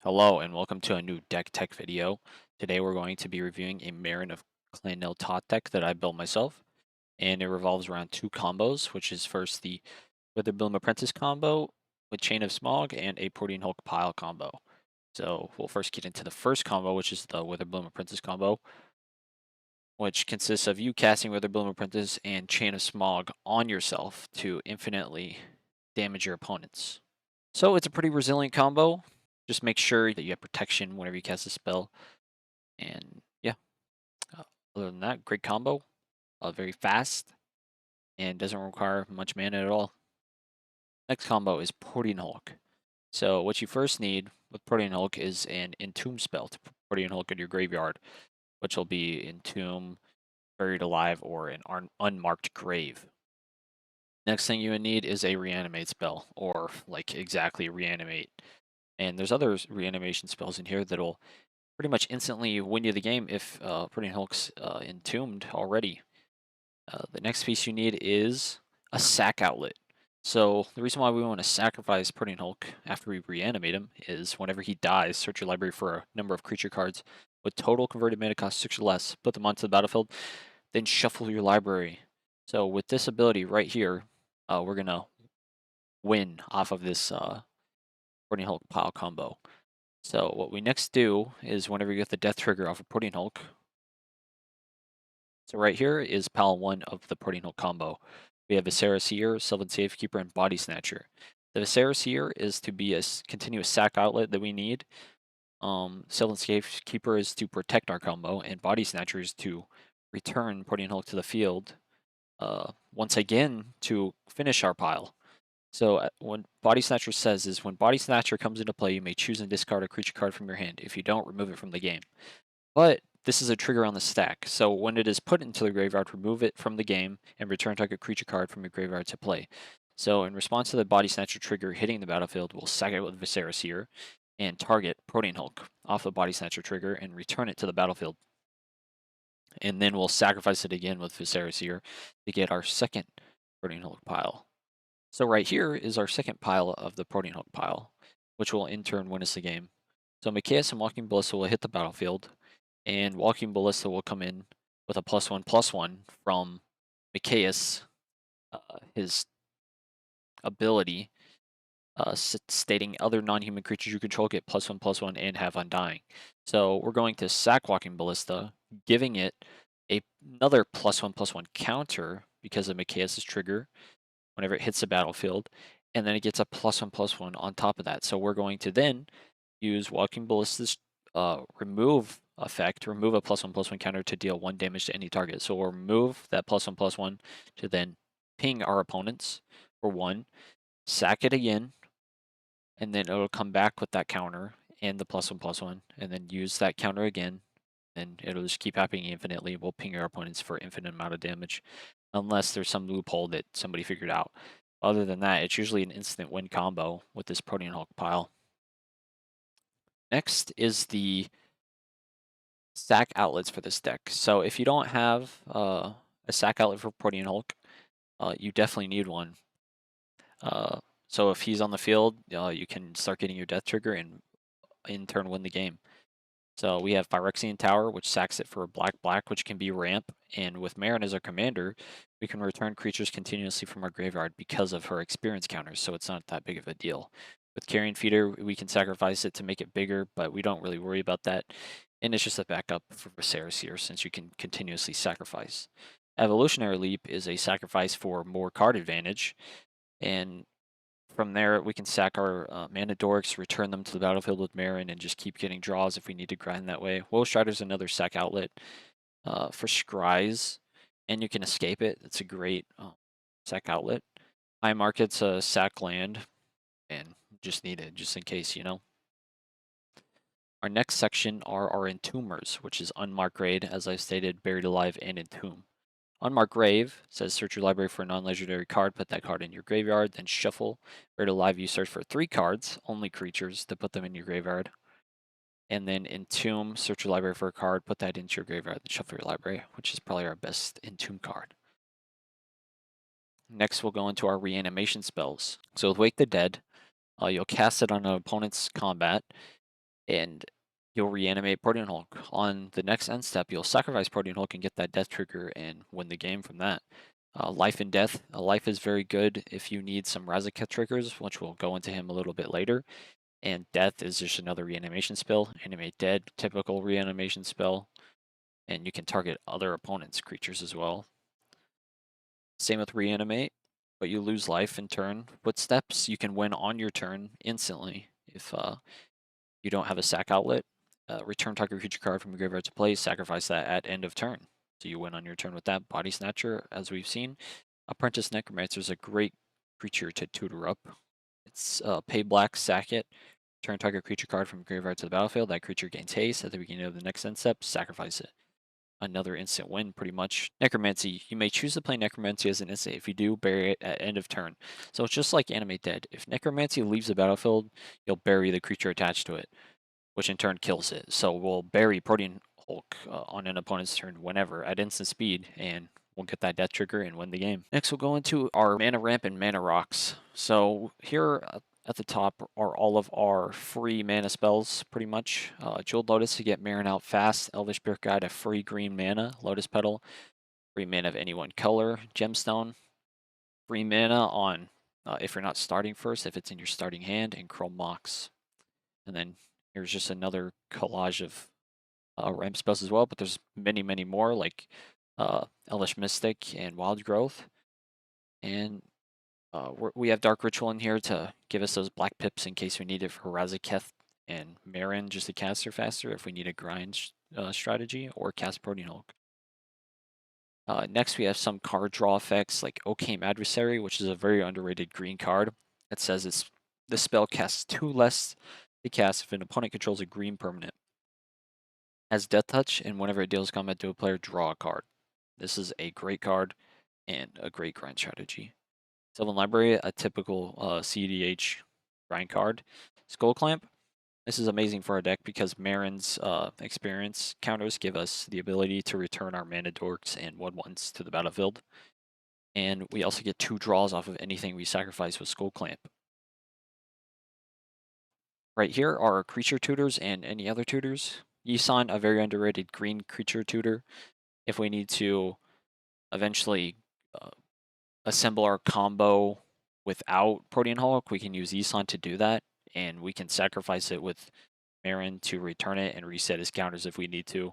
Hello and welcome to a new deck tech video. Today we're going to be reviewing a Meren of Clan Toth deck that I built myself, and it revolves around two combos, which is first the Witherbloom Apprentice combo with Chain of Smog and a Protean Hulk pile combo. So we'll first get into the first combo, which is the Witherbloom Apprentice combo, which consists of you casting Witherbloom Apprentice and Chain of Smog on yourself to infinitely damage your opponents. So it's a pretty resilient combo. Just make sure that you have protection whenever you cast a spell. And yeah, uh, other than that, great combo. Very fast and doesn't require much mana at all. Next combo is Protean Hulk. So what you first need with Protean Hulk is an Entomb spell to put Protean Hulk in your graveyard, which will be Entomb, Buried Alive, or an unmarked grave. Next thing you would need is a Reanimate spell, or like exactly Reanimate. And there's other reanimation spells in here that'll pretty much instantly win you the game if Protean Hulk's entombed already. The next piece you need is a Sac Outlet. So the reason why we want to sacrifice Protean Hulk after we reanimate him is whenever he dies, search your library for a number of creature cards with total converted mana cost 6 or less, put them onto the battlefield, then shuffle your library. So with this ability right here, we're going to win off of this Protean Hulk pile combo. So what we next do is whenever you get the death trigger off of Protean Hulk, so right here is pile 1 of the Protean Hulk combo. We have Viscera Seer, Sylvan Safekeeper, and Body Snatcher. The Viscera Seer is to be a continuous sack outlet that we need. Sylvan Safekeeper is to protect our combo, and Body Snatcher is to return Protean Hulk to the field once again to finish our pile. So what Body Snatcher says is when Body Snatcher comes into play, you may choose and discard a creature card from your hand. If you don't, remove it from the game. But this is a trigger on the stack, so when it is put into the graveyard, remove it from the game and return target creature card from your graveyard to play. So in response to the Body Snatcher trigger hitting the battlefield, we'll sack it with Viscera Seer and target Protean Hulk off the Body Snatcher trigger and return it to the battlefield. And then we'll sacrifice it again with Viscera Seer to get our second Protean Hulk pile. So right here is our second pile of the Protean Hulk pile, which will in turn win us the game. So Mikaeus and Walking Ballista will hit the battlefield, and Walking Ballista will come in with a +1/+1 from Mikaeus, his ability, stating other non-human creatures you control get +1/+1 and have Undying. So we're going to sack Walking Ballista, giving it another +1/+1 counter because of Mikaeus' trigger whenever it hits the battlefield, and then it gets a +1/+1 on top of that. So we're going to then use Walking Ballista's remove effect, remove a +1/+1 counter to deal 1 damage to any target. So we'll remove that +1/+1 to then ping our opponents for 1, sack it again, and then it'll come back with that counter and the +1/+1, and then use that counter again, and it'll just keep happening infinitely. We'll ping our opponents for infinite amount of damage, unless there's some loophole that somebody figured out. Other than that, it's usually an instant win combo with this Protean Hulk pile. Next is the Sac Outlets for this deck. So if you don't have a Sac Outlet for Protean Hulk, you definitely need one. So if he's on the field, you can start getting your death trigger and in turn win the game. So we have Phyrexian Tower, which sacks it for a black, which can be ramp. And with Meren as our commander, we can return creatures continuously from our graveyard because of her experience counters, so it's not that big of a deal. With Carrion Feeder, we can sacrifice it to make it bigger, but we don't really worry about that. And it's just a backup for Viserys here, since you can continuously sacrifice. Evolutionary Leap is a sacrifice for more card advantage, and from there, we can sack our mana dorks, return them to the battlefield with Meren, and just keep getting draws if we need to grind that way. Woe Strider's another sack outlet for Scries, and you can escape it. It's a great sack outlet. High Market's a sack land, and just need it, just in case, you know. Our next section are our Entombers, which is Unmarked Grade, as I stated, Buried Alive, and Entomb. Unmarked Grave says search your library for a non-legendary card, put that card in your graveyard, then shuffle. Buried Alive, you search for 3 cards, only creatures, to put them in your graveyard. And then Entomb, search your library for a card, put that into your graveyard, then shuffle your library, which is probably our best Entomb card. Next, we'll go into our Reanimation Spells. So with Wake the Dead, you'll cast it on an opponent's combat, and you'll reanimate Protean Hulk. On the next end step, you'll sacrifice Protean Hulk and get that death trigger and win the game from that. Life and Death. Life is very good if you need some Razaketh triggers, which we'll go into him a little bit later. And Death is just another reanimation spell. Animate Dead, typical reanimation spell. And you can target other opponents' creatures as well. Same with Reanimate, but you lose life in turn. Footsteps, you can win on your turn instantly if you don't have a Sac Outlet. Return target creature card from your graveyard to play, sacrifice that at end of turn. So you win on your turn with that. Body Snatcher, as we've seen. Apprentice Necromancer is a great creature to tutor up. It's pay black, sack it, turn target creature card from graveyard to the battlefield. That creature gains haste at the beginning of the next end step, sacrifice it. Another instant win, pretty much. Necromancy, you may choose to play Necromancy as an instant. If you do, bury it at end of turn. So it's just like Animate Dead. If Necromancy leaves the battlefield, you'll bury the creature attached to it, which in turn kills it. So we'll bury Protean Hulk on an opponent's turn whenever at instant speed, and we'll get that death trigger and win the game. Next, we'll go into our mana ramp and mana rocks. So here at the top are all of our free mana spells, pretty much. Jeweled Lotus to get Meren out fast. Elvish Spirit Guide, a free green mana. Lotus Petal, free mana of any one color. Gemstone, free mana on if you're not starting first, if it's in your starting hand. And Chrome Mox. And then here's just another collage of ramp spells as well, but there's many, many more, like Elvish Mystic and Wild Growth. And we have Dark Ritual in here to give us those black pips in case we need it for Razaketh and Meren, just to cast her faster if we need a grind strategy, or cast Protean Hulk. Next, we have some card draw effects like Ocame Adversary, which is a very underrated green card. It says the spell casts 2 less to cast if an opponent controls a green permanent. Has Death Touch, and whenever it deals combat to a player, draw a card. This is a great card and a great grind strategy. Sylvan Library, a typical CEDH grind card. Skull Clamp, this is amazing for our deck because Meren's experience counters give us the ability to return our mana dorks and 1/1s to the battlefield. And we also get 2 draws off of anything we sacrifice with Skull Clamp. Right here are our creature tutors and any other tutors. Yisan, a very underrated green creature tutor. If we need to eventually assemble our combo without Protean Hulk, we can use Yisan to do that, and we can sacrifice it with Meren to return it and reset his counters if we need to.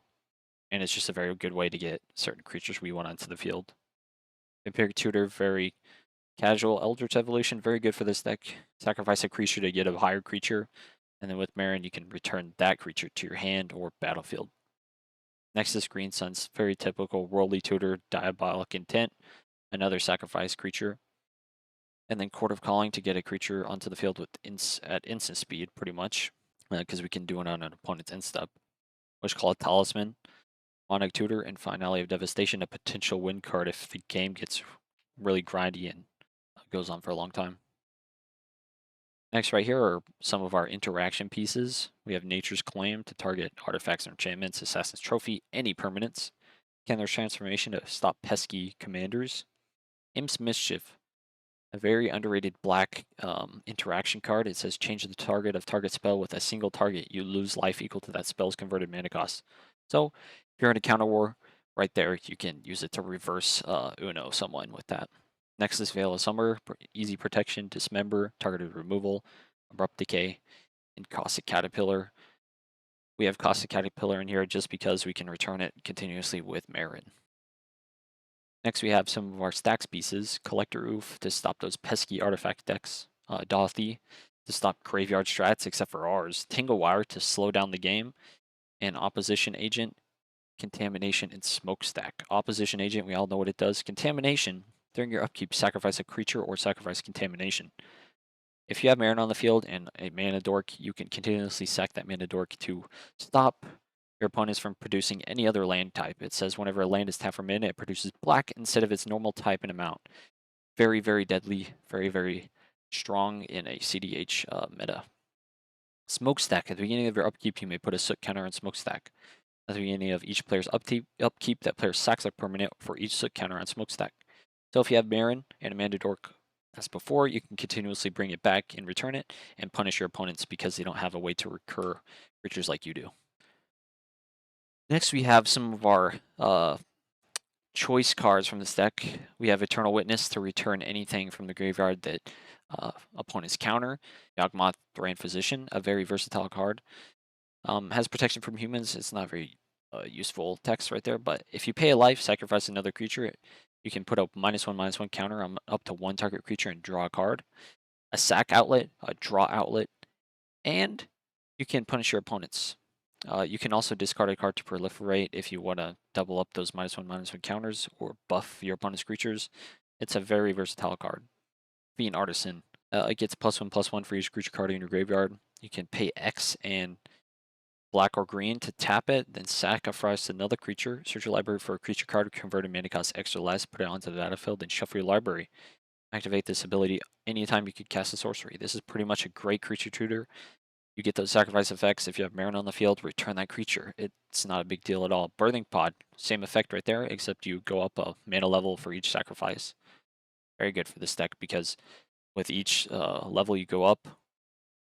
And it's just a very good way to get certain creatures we want onto the field. Vampiric Tutor, very casual. Eldritch Evolution, very good for this deck. Sacrifice a creature to get a higher creature, and then with Meren you can return that creature to your hand or battlefield. Next is Green Sun's very typical Worldly Tutor, Diabolic Intent, another sacrifice creature. And then Court of Calling to get a creature onto the field with at instant speed, pretty much, because we can do it on an opponent's end step. Wishclaw Talisman, Monic Tutor, and Finale of Devastation, a potential win card if the game gets really grindy and goes on for a long time. Next, right here are some of our interaction pieces. We have Nature's Claim to target artifacts and enchantments, Assassin's Trophy, any permanents. Candler's Transformation to stop pesky commanders. Imp's Mischief, a very underrated black interaction card. It says change the target of target spell with a single target. You lose life equal to that spell's converted mana cost. So if you're in a counter war, right there, you can use it to reverse Uno someone with that. Next is Veil of Summer, easy protection, dismember, targeted removal, abrupt decay, and Caustic Caterpillar. We have Caustic Caterpillar in here just because we can return it continuously with Meren. Next, we have some of our Stax Pieces. Collector Oof to stop those pesky artifact decks. Dothy to stop graveyard strats, except for ours. Tingle Wire to slow down the game. And Opposition Agent, Contamination, and Smokestack. Opposition Agent, we all know what it does. Contamination, during your upkeep, sacrifice a creature or sacrifice Contamination. If you have Meren on the field and a mana dork, you can continuously sack that mana dork to stop your opponents from producing any other land type. It says whenever a land is tapped for mana, it produces black instead of its normal type and amount. Very, very deadly, very, very strong in a CDH meta. Smokestack, at the beginning of your upkeep, you may put a soot counter on Smokestack. At the beginning of each player's upkeep, that player sacks a permanent for each soot counter on Smokestack. So if you have Meren and a mana dork As before, you can continuously bring it back and return it, and punish your opponents because they don't have a way to recur creatures like you do. Next, we have some of our choice cards from this deck. We have Eternal Witness to return anything from the graveyard that opponents counter. Yawgmoth Thran Physician, a very versatile card. Has protection from humans. It's not very useful text right there, but if you pay a life, sacrifice another creature, you can put a -1/-1 counter on up to one target creature and draw a card. A Sac Outlet, a Draw Outlet, and you can punish your opponents. You can also discard a card to proliferate if you want to double up those -1/-1 counters or buff your opponent's creatures. It's a very versatile card. Being Artisan, it gets +1/+1 for each creature card in your graveyard. You can pay X and black or green to tap it, then sacrifice another creature. Search your library for a creature card, convert a mana cost extra less, put it onto the battlefield, and shuffle your library. Activate this ability anytime you could cast a sorcery. This is pretty much a great creature tutor. You get those sacrifice effects. If you have Meren on the field, return that creature. It's not a big deal at all. Birthing Pod, same effect right there, except you go up a mana level for each sacrifice. Very good for this deck because with each level you go up,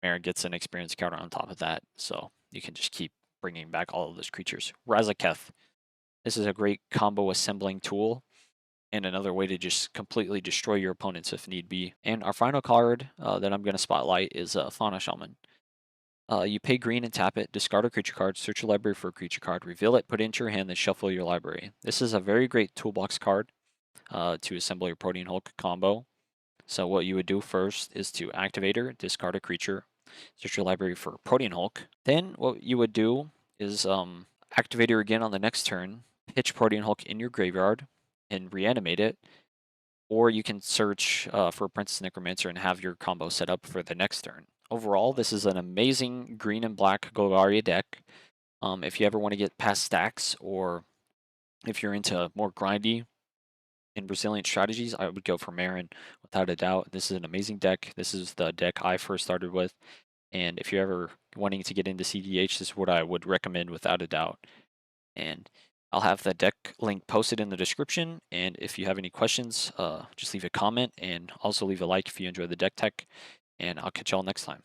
Meren gets an experience counter on top of that. So you can just keep bringing back all of those creatures. Razaketh. This is a great combo assembling tool and another way to just completely destroy your opponents if need be. And our final card that I'm going to spotlight is Fauna Shaman. You pay green and tap it, discard a creature card, search your library for a creature card, reveal it, put it into your hand, then shuffle your library. This is a very great toolbox card to assemble your Protean Hulk combo. So what you would do first is to activate her, discard a creature, search your library for Protean Hulk. Then what you would do is activate her again on the next turn, pitch Protean Hulk in your graveyard, and reanimate it. Or you can search for Princess Necromancer and have your combo set up for the next turn. Overall, this is an amazing green and black Golgari deck. If you ever want to get past stacks, or if you're into more grindy and resilient strategies, I would go for Meren without a doubt. This is an amazing deck. This is the deck I first started with. And if you're ever wanting to get into CEDH, this is what I would recommend without a doubt. And I'll have the deck link posted in the description. And if you have any questions, just leave a comment and also leave a like if you enjoy the deck tech. And I'll catch y'all next time.